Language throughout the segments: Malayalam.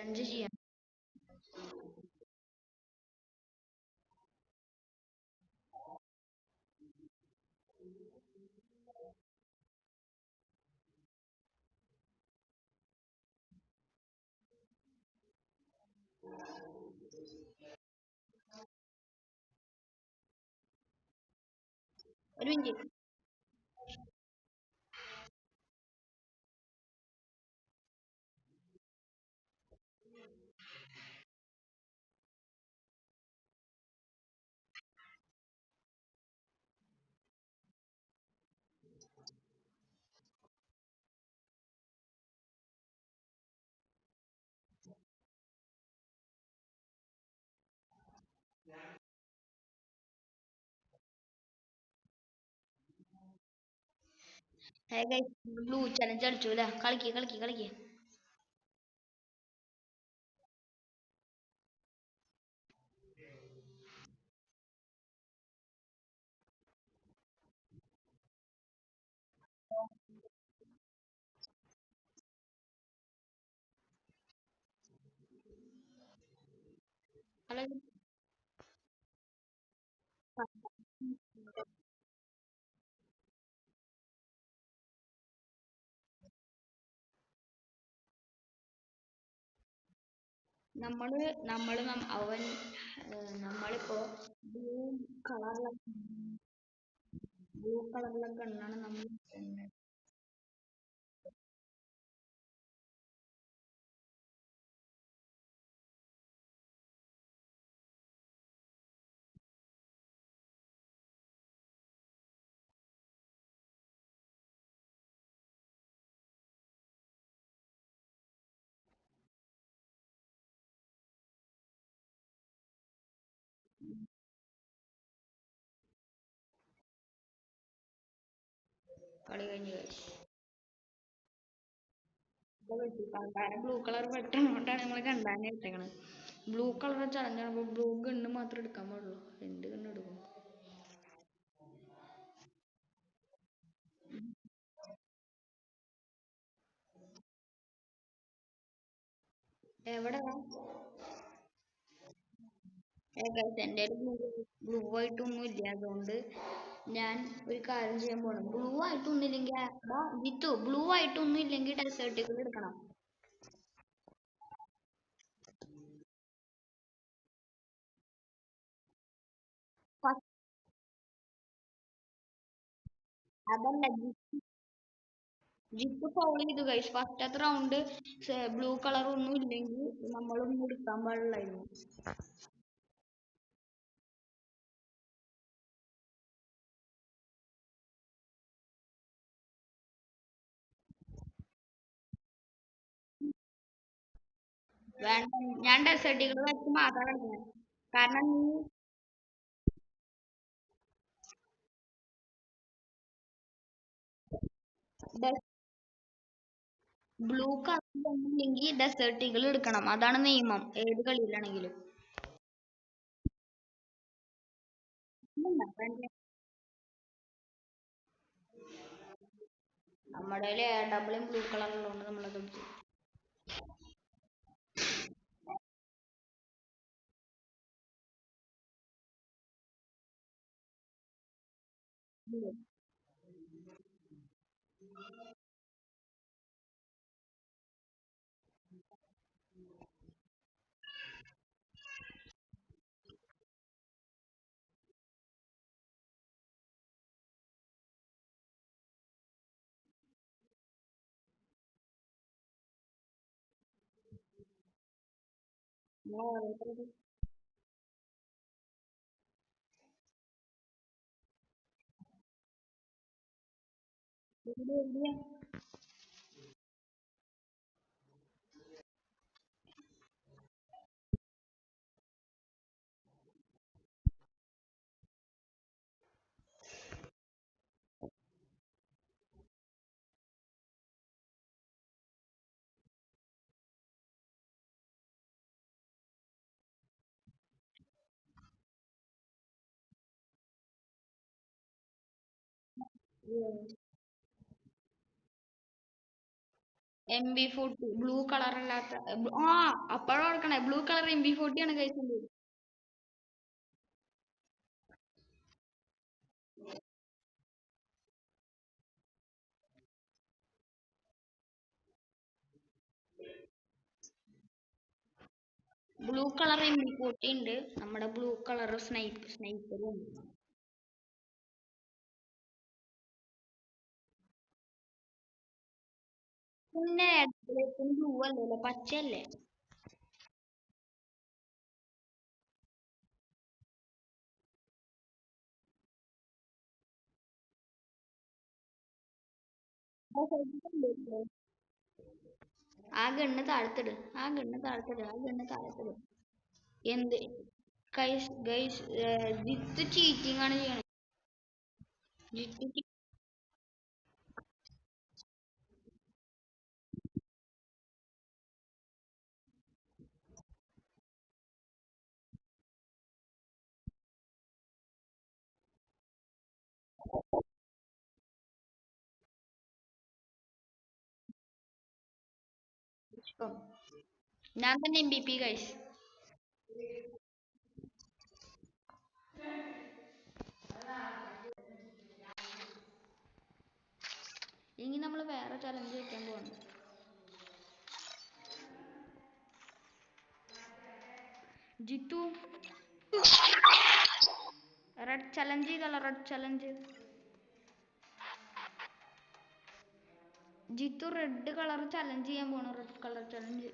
ചലഞ്ച് ചെയ്യാം. ഒരു മിനിറ്റ്. ബ്ലൂ ചലഞ്ച് കളിച്ചു അല്ലേ? കളിക്ക് കളിക്ക് കളിക്ക്. കളി- നമ്മള് നമ്മള് അവൻ നമ്മളിപ്പോ ബ്ലൂ കളറിലെ കണ്ണാണ് നമ്മൾ ഇടുന്നത്. കളി കഴിഞ്ഞ് കണ്ടാനെ ബ്ലൂ കളർ പെട്ടെന്നോണ്ടാണ് നമ്മള് കണ്ടാനെ ഇട്ടേക്കണത്. ബ്ലൂ കളർ ചടഞ്ഞാകുമ്പോ ബ്ലൂ ഗണ്ണ് മാത്രം എടുക്കാൻ പാടുള്ളൂ. എന്ത് ഗണ്ണ് എടുക്കും? എവിടെ എന്റെ ബ്ലൂ ആയിട്ടൊന്നും ഇല്ല. അതുകൊണ്ട് ഞാൻ ഒരു കാര്യം ചെയ്യാൻ പോണം. ബ്ലൂ ആയിട്ടൊന്നും ഇല്ലെങ്കിൽ ജിത്തു ബ്ലൂ ആയിട്ടൊന്നും ഇല്ലെങ്കിൽ ഡെസേർട്ടുകൾ എടുക്കണം. അതല്ല ജിപ്പ് ഫൗൾ ചെയ്തു ഗൈസ്. ഫസ്റ്റത്തെ റൗണ്ട് ബ്ലൂ കളർ ഒന്നും ഇല്ലെങ്കിൽ നമ്മളൊന്നും എടുക്കാൻ പാടില്ലായിരുന്നു. വേണ്ട, ഞാൻ ഡെസേർട്ടുകൾ വെച്ച് മാത്രം കളിക്കുന്നത്. കാരണം നീ ബ്ലൂ കളർ ഒന്നില്ലെങ്കിൽ ഡെസേർട്ടുകൾ എടുക്കണം. അതാണ് നിയമം ഏത് കളിയിലാണെങ്കിലും. നമ്മുടെ ഡബിളും ബ്ലൂ കളറുള്ളതുകൊണ്ട് നമ്മളത് എടുത്തു. MB40 ബ്ലൂ കളർ അല്ലാത്ത ആ അപ്പോഴും ഓർക്കണേ ബ്ലൂ കളർ MB40 ആണ് കഴിച്ചത്. ബ്ലൂ കളർ MB40 ഉണ്ട്, നമ്മുടെ ബ്ലൂ കളർ സ്നൈപ്പറും. പിന്നെ ബ്ലൂ അല്ലല്ലോ, പച്ചയല്ലേ? ആ ഗണ്ണ് താഴ്ത്തിട്, ആ ഗണ്ണ് താഴ്ത്തിട്, ആ ഗണ്ണ് താഴ്ത്തിട്. എന്ത് ഗൈസ് ഗൈസ്, ജിത്ത് ചീറ്റിംഗ് ആണ് ചെയ്യണത്. ജിത്ത് ഞാൻ തന്നെ MVP ഗൈസ്. ഇനി നമ്മൾ വേറെ ചലഞ്ച് വെക്കാൻ പോവാണ്. ജിത്തു റെഡ് ചലഞ്ച് ചെയ്തല്ലോ, red challenge. Jithu red colour challenge ചെയ്യാൻ പോണു, റെഡ് കളർ ചലഞ്ച്.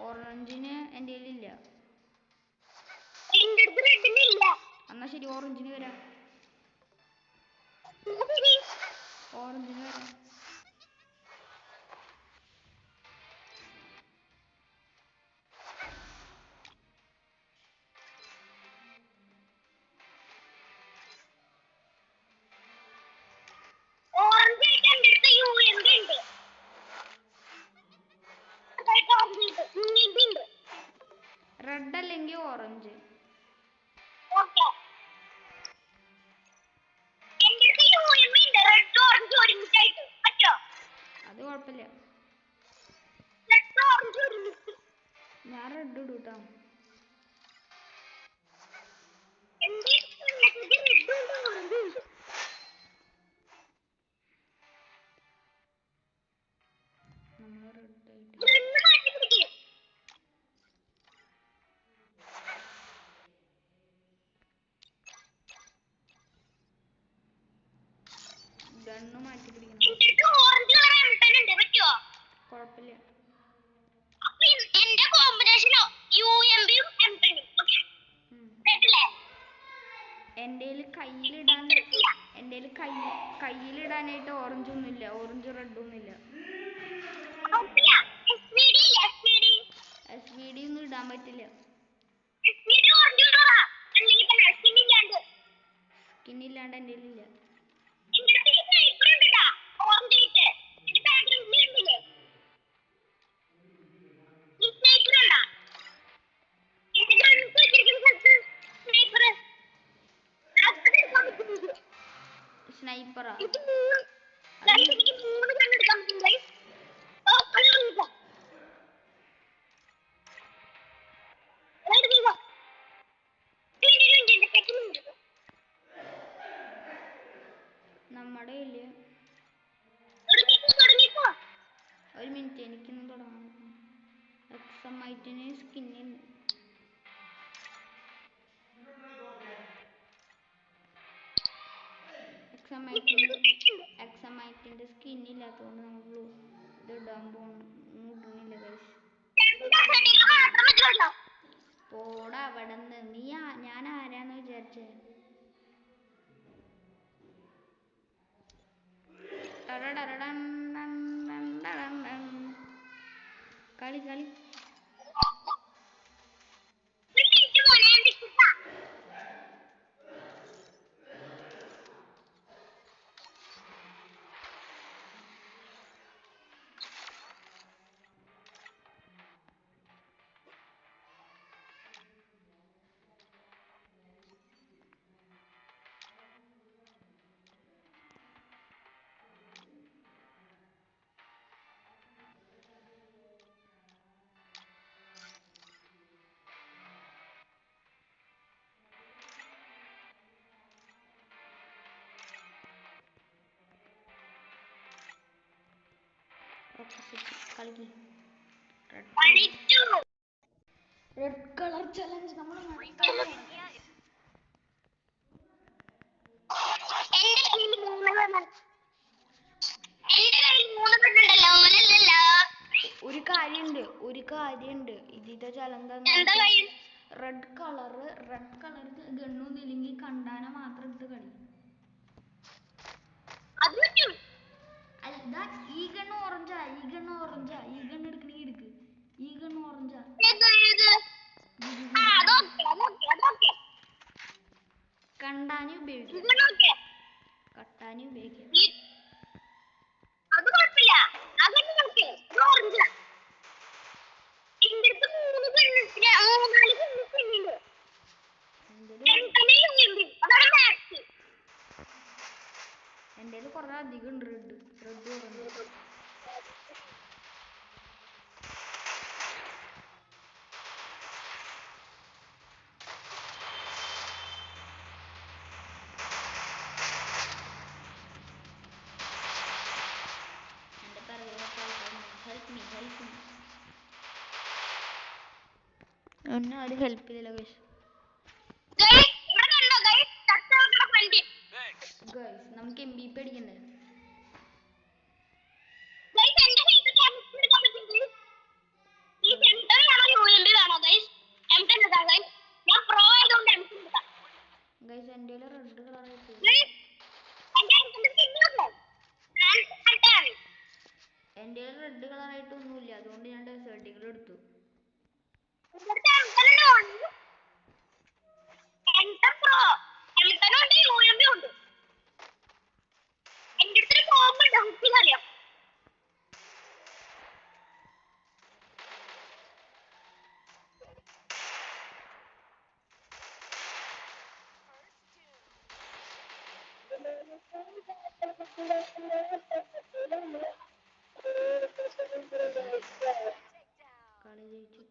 ഓറഞ്ചിന് എൻ്റെ ഇല്ല. എന്നാ ശരി, ഓറഞ്ചിന് വരാം. ഓറഞ്ചിന് വരാം. റെഡ് അല്ലെങ്കിൽ ഓറഞ്ച്. അത് കുഴപ്പമില്ല, ഞാൻ റെഡ് ഇടും കേട്ടോ. നമ്മൾ റെഡ് ആയിട്ട് ഗണ്ണ് മാറ്റി പിടിക്കണം. കുഴപ്പമില്ല. എൻ്റെ കയ്യിലിടാൻ, എൻ്റെ കയ്യിലിടാനായിട്ട് ഓറഞ്ച് ഒന്നുമില്ല, ഓറഞ്ച് റെഡ് ഒന്നുമില്ല. SVD ഒന്നും ഇടാൻ പറ്റില്ല, സ്കിന്നില്ലാണ്ട് എൻ്റെ ഇല്ല. സ്നൈപ്പറാ നമ്മുടെ ഇല്ല. ഒരു മിനിറ്റ്, എനിക്കൊന്നും തുടങ്ങാൻ. എക്സമൈറ്റിന് സ്കിന്നിൽ എക്സമൈറ്റിന്റെ സ്കിന്നില്ലാത്തതുകൊണ്ട് നമ്മൾ ഇത് ഇടാൻ ഇടുന്നില്ല ഗൈസ്. പോടാ അവിടെ നിന്ന്. ഞാൻ ആരാന്ന് വിചാരിച്ചേ? കളി കളി. കളിക്ക്. റെഡ് കളർ ചലഞ്ച് നമ്മൾ ഒരു കാര്യണ്ട് ഇതിന്റെ ചലഞ്ച് റെഡ് കളർ ഗണ്ണൊന്നുമില്ലെങ്കിൽ കണ്ടാന മാത്രം എടുത്ത് കളി. അല്ല ഈ ഗണ്ണ് ഓറഞ്ചാ, ഈ ഗണ്ണ് എടുക്കണെങ്കി എടുക്ക്. ഈ ഗണ്ണ് ഓറഞ്ചാ. കണ്ടാനും ഉപയോഗിക്കാം, കട്ടാനും ഉപയോഗിക്കാം. എൻ്റെ കുറെ അധികം ഉണ്ട് റെഡ് ഓറഞ്ച്. എൻ്റെ പിറകിലൊക്കെ ഹെൽപ്പ് മീ എന്നെ ആരും ഹെൽപ്പ് ചെയ്തില്ല ഗൈസ്. നമുക്ക് MVP അടിക്കണ്ടേ? ഗൈസ് എൻ്റെ റെഡ് കളറായിട്ട് ഒന്നുമില്ല, അതുകൊണ്ട് ഞാൻ ഡെസേർട്ടുകൾ എടുത്തു. കളി ജയിച്ചു.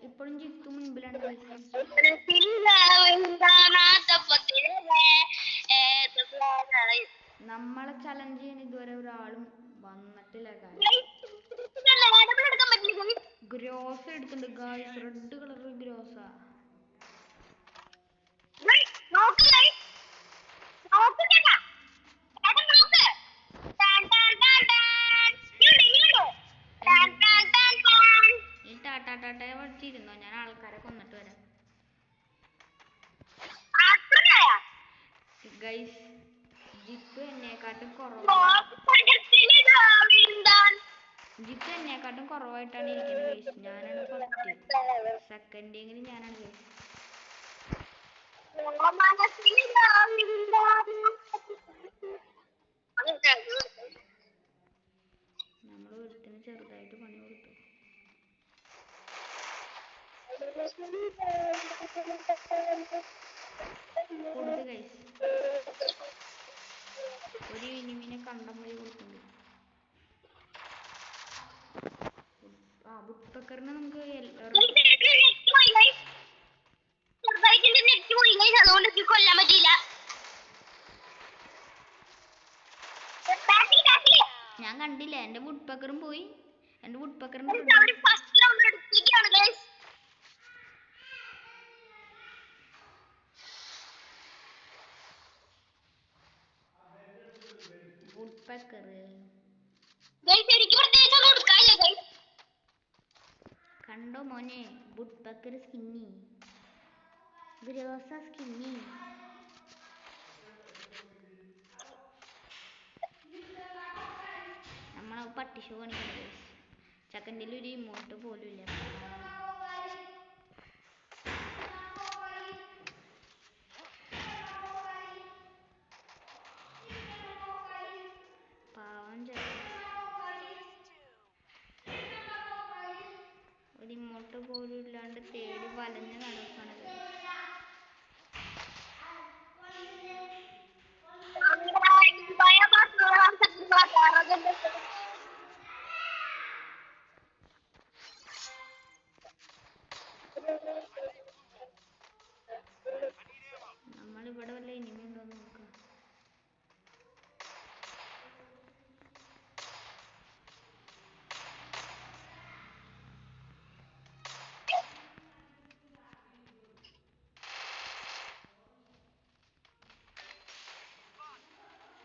ഇപ്പോഴും ജിത്തു മുൻപിലാണ്. നമ്മളെ ചലഞ്ച് ചെയ്യാൻ ഇതുവരെ ഒരാളും വന്നിട്ടില്ല. ഗ്രോസ് എടുത്തിട്ടുണ്ട് ഗായ്സ്, റെഡ് കളർ ഗ്രോസാ. പഠിച്ചിരുന്നോ? ഞാൻ ആൾക്കാരെ കൊന്നിട്ട് വരാം. ഗൈസ് ജിത്തു എന്നെക്കാട്ടും കുറവായിട്ടാണ് ഇരിക്കുന്നത് ഗൈസ്. ഞാനാണ് ഫസ്റ്റ്, സെക്കൻഡ് എങ്കിലും ഞാനാണ് ഗൈസ്. നമ്മൾ ഒരുത്തിന് ചെറുതായിട്ട് പണി കൊടുത്തു. കൊടുത്ത് ഗൈസ്, ഒരു ഇനിമിനെ കണ്ടം പോയി കൊടുക്കുന്നുണ്ട്. ബുട്ട്പക്കറിന് നമുക്ക് ഞാൻ കണ്ടില്ല. എന്റെ വുഡ്പക്കറും പോയി. എന്റെ വുഡ്പക്കറിന്റെ കണ്ടോ മോനെ, വുഡ്പക്കർ സ്കിന്നി, ഗ്രോസ സ്കിന്നി. നമ്മളെ പട്ടിഷോ കാണിക്കുന്നത് ചക്കൻ്റെ ഒരു ഇമോട്ട് പോലും ഇല്ല. പാവം ഒരു ഇമോട്ട് പോലും ഇല്ലാണ്ട് തേടി വലഞ്ഞ് നടക്കണത്. നമ്മളിവിടെ വല്ല ഇനിമി ഉണ്ടോന്ന് നോക്കാം.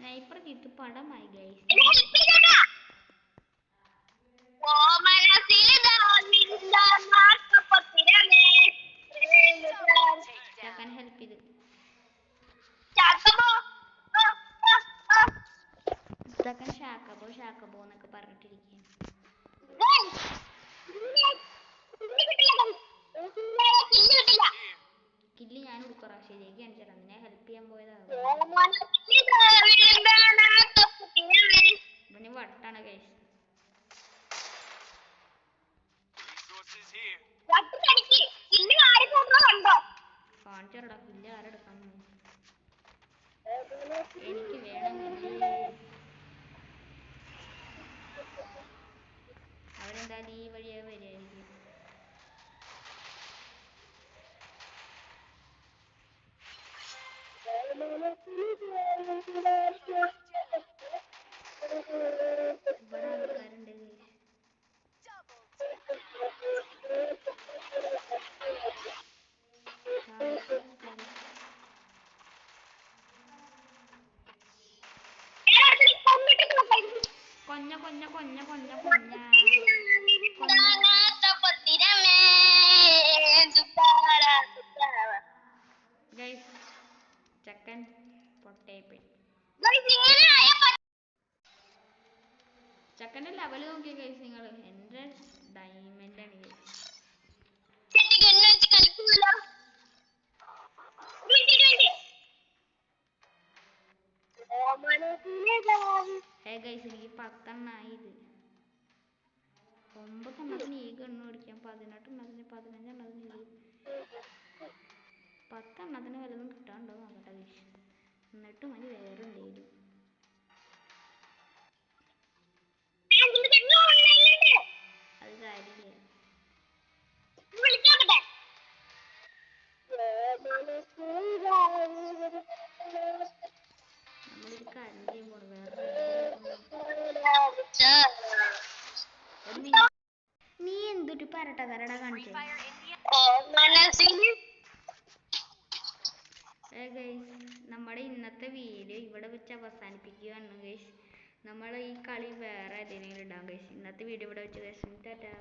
സ്നൈപ്പർ ജിത്ത് പടമായി ഗൈസ്. ചക്കൻ ഹെൽപ്പ് ചെയ്ത് ചക്കൻ ഷാക്കബോ എന്നൊക്കെ പറഞ്ഞിട്ടിരിക്കുകയാണ്. കില്ല് ഞാൻ കൊടുക്കറ ശരിയാക്കി കാണിച്ചാൽ അതിനെ ഹെൽപ്പ് ചെയ്യാൻ പോയതാണ്. ഇവന് വട്ടാണ് ഗൈസ്. കാണിച്ചോടാ കില്ല് ആരെടുക്കാൻ പോകും. എനിക്ക് വേണം കില്ല്. അവരെന്തായാലും ഈ വഴിയായി വരികയായിരിക്കും. ഇവിടെ ആൾക്കാരുണ്ട്. കൊഞ്ഞ കൊഞ്ഞ കൊഞ്ഞ കൊഞ്ഞ കൊഞ്ഞ ഗൈസ് ചക്കൻ പൊട്ടേപ്പോയി. ചക്കൻ്റെ ലെവൽ നോക്കിയ ഗൈസ് നിങ്ങൾ. എൻ്റെ ഡയമണ്ട് ആണ് ഗൈസ്. ഹേ ഗൈസ് എനിക്ക് 10 എണ്ണമായി. ഇത് 9 എണ്ണത്തിന് ഈ ഗണ്ണ് ഓടിക്കാം. 18 എണ്ണത്തിന് 15 എണ്ണത്തിന് 10 എണ്ണത്തിന് വല്ലതും കിട്ടാണ്ടോ നോക്കട്ടെ ഗൈസ്. എന്നിട്ട് മതി വേറെ എന്തെങ്കിലും. അത് കാര്യമില്ല. നമ്മളൊരു കാര്യം ചെയ്യുമ്പോൾ വേറെ നീ എന്തൊരു പരട്ട തരടാ കാണിച്ചേ. നമ്മുടെ ഇന്നത്തെ വീഡിയോ ഇവിടെ വെച്ച് അവസാനിപ്പിക്കുകയാണ് ഗൈസ്. നമ്മൾ ഈ കളി വേറെ ഏതെങ്കിലും ഇടാം ഗൈസ്. ഇന്നത്തെ വീഡിയോ ഇവിടെ വെച്ച് ഗൈസ്. ടാറ്റാ.